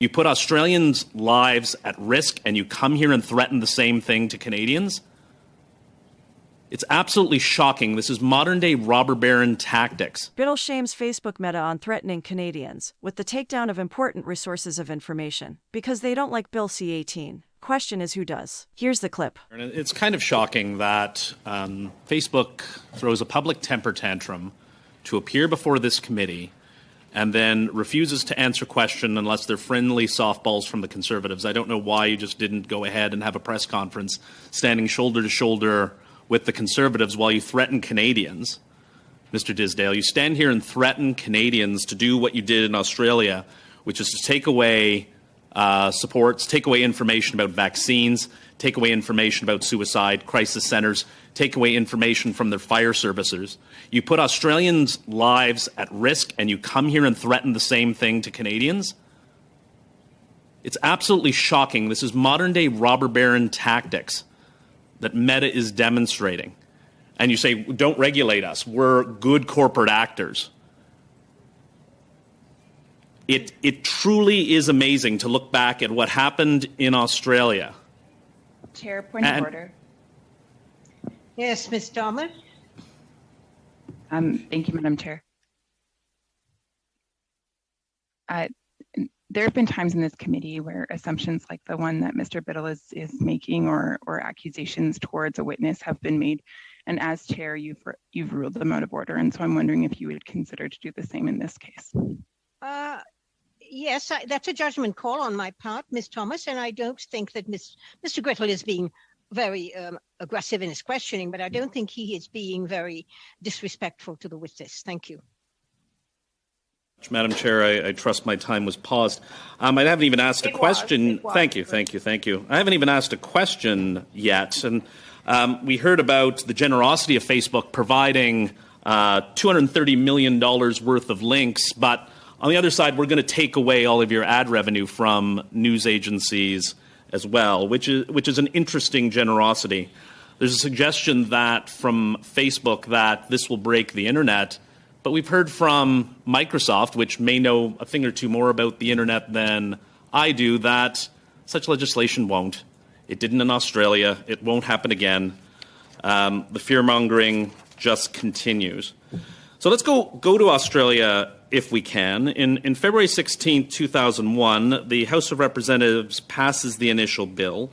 You put Australians' lives at risk and you come here and threaten the same thing to Canadians? It's absolutely shocking. This is modern-day robber baron tactics. Biddle shames Facebook Meta on threatening Canadians with the takedown of important resources of information because they don't like Bill C-18. Question is, who does? Here's the clip. It's kind of shocking that Facebook throws a public temper tantrum to appear before this committee and then refuses to answer question unless they're friendly softballs from the Conservatives. I don't know why you just didn't go ahead and have a press conference standing shoulder to shoulder with the Conservatives while you threaten Canadians. Mr. Disdale, you stand here and threaten Canadians to do what you did in Australia, which is to take away supports, take away information about vaccines, take away information about suicide, crisis centres, take away information from their fire services. You put Australians' lives at risk and you come here and threaten the same thing to Canadians? It's absolutely shocking. This is modern-day robber baron tactics that Meta is demonstrating. And you say, don't regulate us. We're good corporate actors. It truly is amazing to look back at what happened in Australia. Chair, point of order. Yes, Ms. Thomas. Thank you, Madam Chair. There have been times in this committee where assumptions like the one that Mr. Biddle is making or accusations towards a witness have been made. And as chair, you've ruled them out of order. And so I'm wondering if you would consider to do the same in this case. Yes, that's a judgment call on my part, Ms. Thomas, and I don't think that Mr. Gretel is being very aggressive in his questioning, but I don't think he is being very disrespectful to the witness. Thank you. Madam Chair, I trust my time was paused. I haven't even asked a question. Thank you. I haven't even asked a question yet. And we heard about the generosity of Facebook providing $230 million worth of links, but on the other side, we're going to take away all of your ad revenue from news agencies as well, which is an interesting generosity. There's a suggestion that from Facebook that this will break the internet, but we've heard from Microsoft, which may know a thing or two more about the internet than I do, that such legislation won't. It didn't in Australia. It won't happen again. The fear-mongering just continues. So let's go to Australia if we can. In February 16, 2001, the House of Representatives passes the initial bill.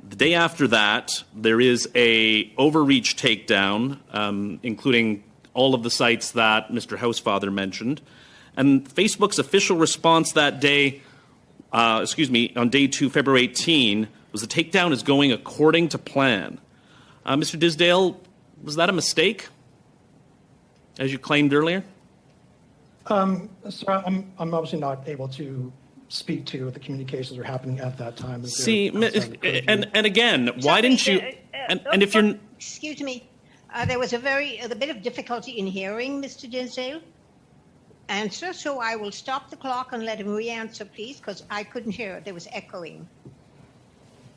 The day after that, there is a overreach takedown, including all of the sites that Mr. Housefather mentioned. And Facebook's official response that day, on day 2, February 18, was the takedown is going according to plan. Mr. Disdale, was that a mistake, as you claimed earlier? So I'm obviously not able to speak to the communications that were happening at that time. See, and again, why didn't you? And if you're, excuse me, there was a bit of difficulty in hearing Mr. Disdale answer, so I will stop the clock and let him re-answer, please, because I couldn't hear it. There was echoing.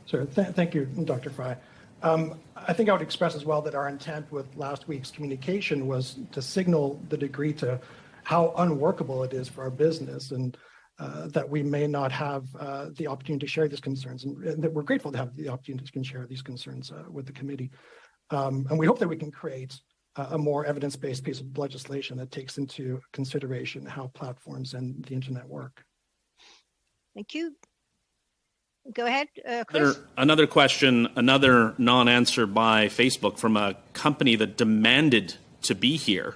Sure. Thank you, Dr. Fry. I think I would express as well that our intent with last week's communication was to signal the degree to how unworkable it is for our business, and that we may not have the opportunity to share these concerns, and that we're grateful to have the opportunity to share these concerns with the committee. And we hope that we can create a more evidence-based piece of legislation that takes into consideration how platforms and the internet work. Thank you. Go ahead, Chris. Another question, another non-answer by Facebook from a company that demanded to be here.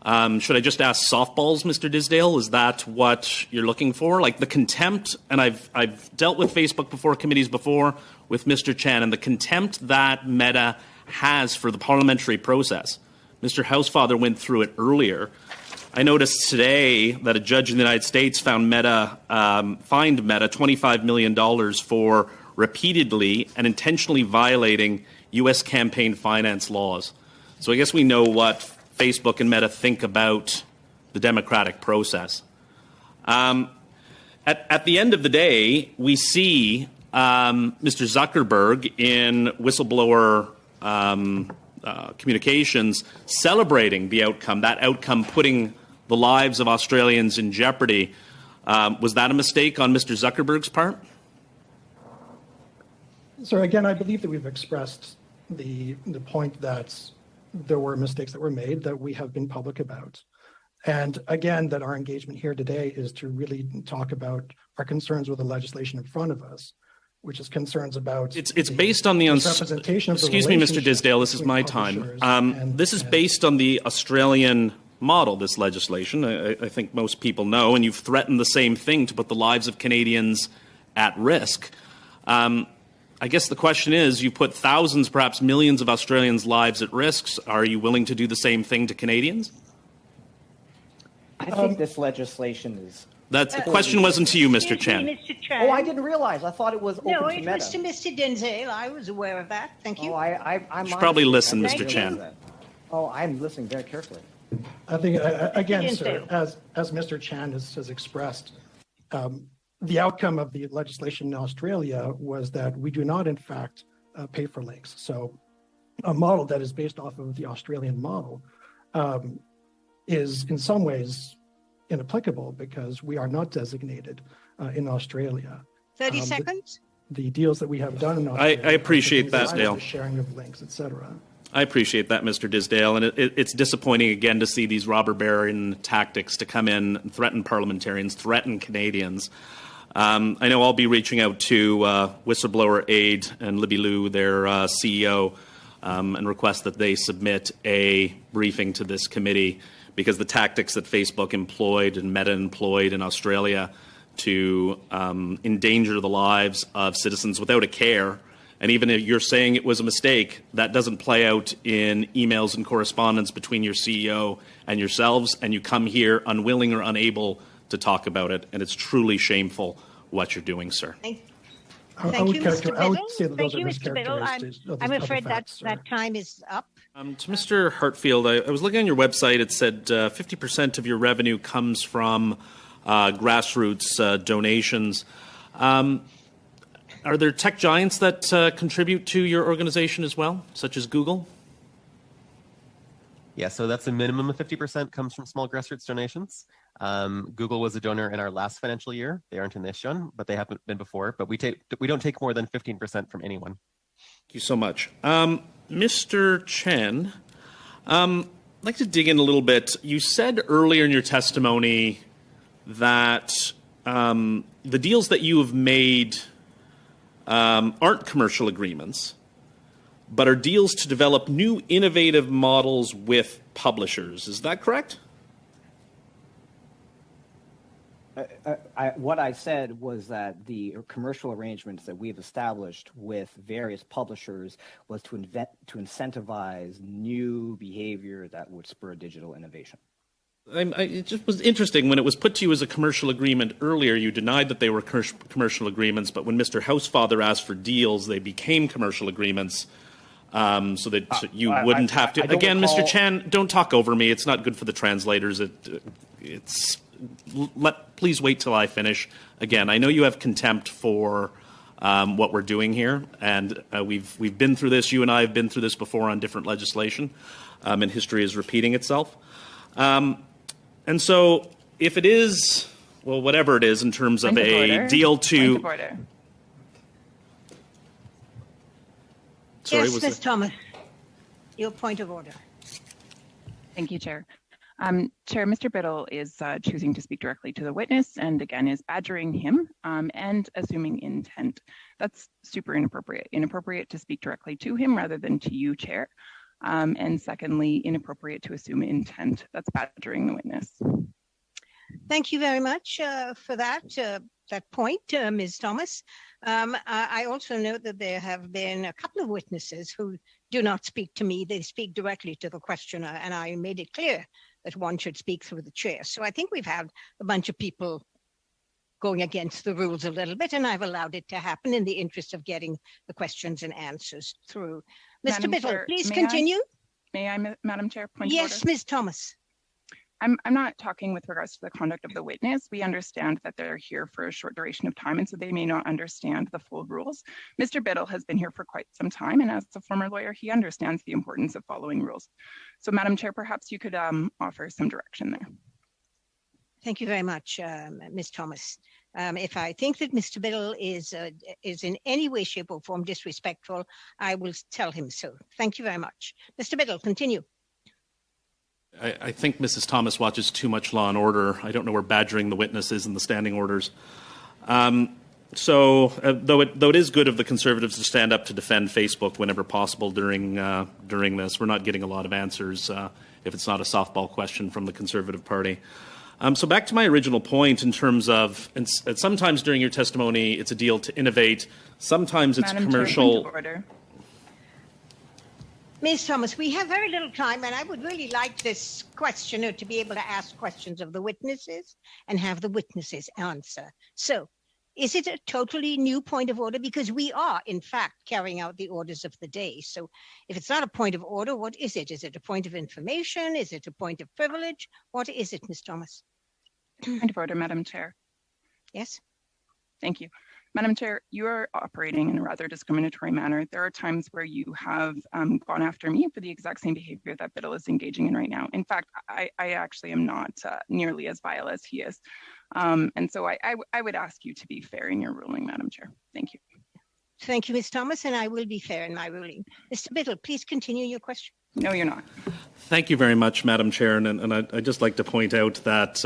Should I just ask softballs, Mr. Disdale? Is that what you're looking for? Like the contempt, and I've dealt with Facebook before, committees before, with Mr. Chan, and the contempt that Meta has for the parliamentary process. Mr. Housefather went through it earlier. I noticed today that a judge in the United States fined Meta $25 million for repeatedly and intentionally violating U.S. campaign finance laws. So I guess we know what Facebook and Meta think about the democratic process. At the end of the day, we see Mr. Zuckerberg in whistleblower communications celebrating the outcome, that outcome putting the lives of Australians in jeopardy. Was that a mistake on Mr. Zuckerberg's part? So again, I believe that we've expressed the point that there were mistakes that were made that we have been public about. And again, that our engagement here today is to really talk about our concerns with the legislation in front of us, which is concerns about it's based on the representation of the excuse me, Mr. Disdale, this is my time. This is based on the Australian model, this legislation. I think most people know, and you've threatened the same thing to put the lives of Canadians at risk. I guess the question is, you put thousands, perhaps millions of Australians' lives at risk. Are you willing to do the same thing to Canadians? I think this legislation is... That the question wasn't to you, Mr. Chen. Mr. Chen. Oh, I didn't realize. I thought it was open No, to it Meta. was to Mr. Denzale. I was aware of that. Thank you. Oh, I'm should probably listen, honestly- Mr. Chen. Oh, I'm listening very carefully. I think, again, sir, Denzale. as Mr. Chan has expressed, the outcome of the legislation in Australia was that we do not, in fact, pay for links. So a model that is based off of the Australian model is in some ways inapplicable because we are not designated in Australia. 30 seconds. The deals that we have done in Australia. I appreciate that, Dale. The sharing of links, etc. I appreciate that, Mr. Disdale, and it's disappointing again to see these robber baron tactics to come in and threaten parliamentarians, threaten Canadians. I know I'll be reaching out to Whistleblower Aid and Libby Liu, their CEO, and request that they submit a briefing to this committee because the tactics that Facebook employed and Meta employed in Australia to endanger the lives of citizens without a care. And even if you're saying it was a mistake, that doesn't play out in emails and correspondence between your CEO and yourselves, and you come here unwilling or unable to talk about it. And it's truly shameful what you're doing, sir. Thank I would you, Mr. character- I would Biddle. say that Thank those are you, Mr. Biddle. mischaracterizations of the I'm afraid facts, that sir. time is up. To Mr. Hartfield, I was looking on your website. It said 50% of your revenue comes from grassroots donations. Are there tech giants that contribute to your organization as well, such as Google? Yeah, so that's a minimum of 50% comes from small grassroots donations. Google was a donor in our last financial year. They aren't in this one, but they haven't been before. But we don't take more than 15% from anyone. Thank you so much. Mr. Chen, I'd like to dig in a little bit. You said earlier in your testimony that the deals that you have made aren't commercial agreements, but are deals to develop new innovative models with publishers. Is that correct? What I said was that the commercial arrangements that we've established with various publishers was to incentivize new behavior that would spur digital innovation. It just was interesting when it was put to you as a commercial agreement earlier. You denied that they were commercial agreements, but when Mr. Housefather asked for deals, they became commercial agreements, so that you wouldn't have to. Again, Mr. Chan, don't talk over me. It's not good for the translators. Please wait till I finish. Again, I know you have contempt for what we're doing here, and we've been through this. You and I have been through this before on different legislation, and history is repeating itself. And so if it is, well, whatever it is in terms of a deal to... Sorry, yes, Ms. Thomas, your point of order. Thank you, Chair. Chair, Mr. Biddle is choosing to speak directly to the witness and again is badgering him and assuming intent. That's super inappropriate. Inappropriate to speak directly to him rather than to you, Chair. And secondly, inappropriate to assume intent. That's badgering the witness. Thank you very much for that point, Ms. Thomas. I also note that there have been a couple of witnesses who do not speak to me. They speak directly to the questioner, and I made it clear that one should speak through the chair. So I think we've had a bunch of people going against the rules a little bit, and I've allowed it to happen in the interest of getting the questions and answers through. Mr. Biddle, please continue. May I, Madam Chair, point of Yes, order? Ms. Thomas. I'm not talking with regards to the conduct of the witness. We understand that they're here for a short duration of time, and so they may not understand the full rules. Mr. Biddle has been here for quite some time, and as a former lawyer, he understands the importance of following rules. So, Madam Chair, perhaps you could offer some direction there. Thank you very much, Ms. Thomas. If I think that Mr. Biddle is in any way, shape, or form disrespectful, I will tell him so. Thank you very much. Mr. Biddle, continue. I think Mrs. Thomas watches too much Law and Order. I don't know where badgering the witness is in the standing orders. Though it is good of the Conservatives to stand up to defend Facebook whenever possible during this, we're not getting a lot of answers if it's not a softball question from the Conservative Party. So back to my original point in terms of, and sometimes during your testimony, it's a deal to innovate. Sometimes it's Madam commercial. Chair, point of order. Ms. Thomas, we have very little time, and I would really like this questioner to be able to ask questions of the witnesses and have the witnesses answer. So, is it a totally new point of order? Because we are, in fact, carrying out the orders of the day. So, if it's not a point of order, what is it? Is it a point of information? Is it a point of privilege? What is it, Ms. Thomas? Point of order, Madam Chair. Yes? Thank you. Madam Chair, you are operating in a rather discriminatory manner. There are times where you have gone after me for the exact same behavior that Biddle is engaging in right now. In fact, I actually am not nearly as vile as he is. And so I would ask you to be fair in your ruling, Madam Chair. Thank you. Thank you, Ms. Thomas, and I will be fair in my ruling. Mr. Biddle, please continue your question. No, you're not. Thank you very much, Madam Chair. And I'd just like to point out that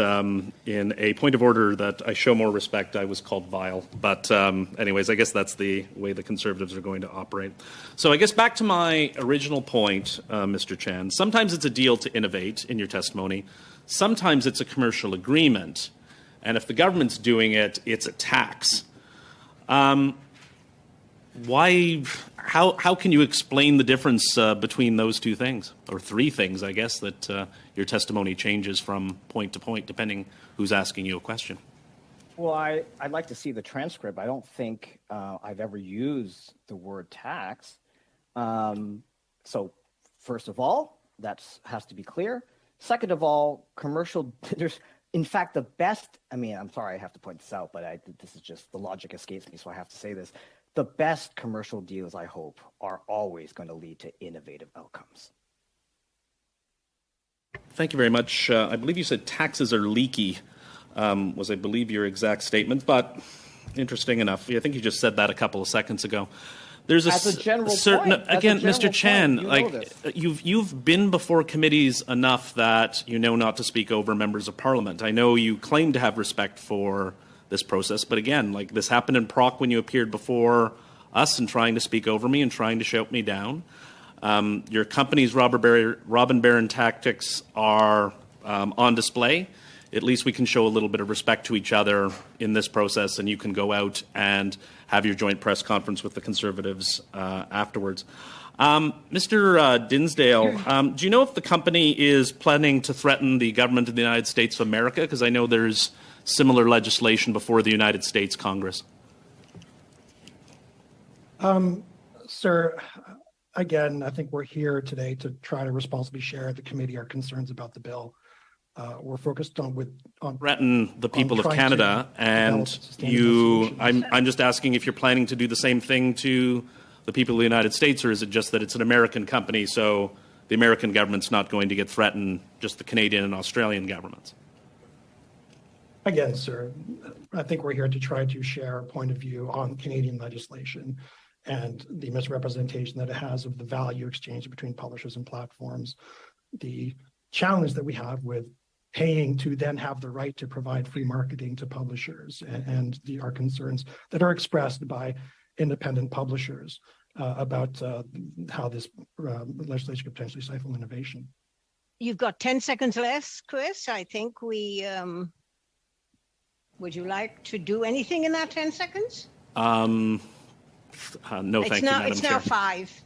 in a point of order that I show more respect, I was called vile. But anyways, I guess that's the way the Conservatives are going to operate. So I guess back to my original point, Mr. Chan. Sometimes it's a deal to innovate in your testimony. Sometimes it's a commercial agreement. And if the government's doing it, it's a tax. How can you explain the difference between those two things, or three things, I guess, that your testimony changes from point to point, depending who's asking you a question? Well, I'd like to see the transcript. I don't think I've ever used the word tax. So first of all, that has to be clear. Second of all, there's, in fact, the best, I'm sorry I have to point this out, but this is just, the logic escapes me, so I have to say this. The best commercial deals, I hope, are always going to lead to innovative outcomes. Thank you very much. I believe you said taxes are leaky, was I believe your exact statement, but interesting enough. I think you just said that a couple of seconds ago. There's a general certain point. Again, Mr. Chan, You you've been before committees enough that you know not to speak over members of Parliament. I know you claim to have respect for this process, but again, this happened in Proc when you appeared before us and trying to speak over me and trying to shout me down. Your company's Robin Baron tactics are on display. At least we can show a little bit of respect to each other in this process, and you can go out and have your joint press conference with the Conservatives afterwards. Mr. Dinsdale, do you know if the company is planning to threaten the government of the United States of America? Because I know there's similar legislation before the United States Congress. Sir, again, I think we're here today to try to responsibly share the committee our concerns about the bill. We're focused on threaten the people of Canada, and I'm just asking if you're planning to do the same thing to the people of the United States, or is it just that it's an American company, so the American government's not going to get threatened, just the Canadian and Australian governments? Again, sir, I think we're here to try to share a point of view on Canadian legislation and the misrepresentation that it has of the value exchange between publishers and platforms, the challenge that we have with paying to then have the right to provide free marketing to publishers, and our concerns that are expressed by independent publishers about how this legislation could potentially stifle innovation. You've got 10 seconds left, Chris. I think would you like to do anything in that 10 seconds? No, thank you, Madam Chair. It's now 5.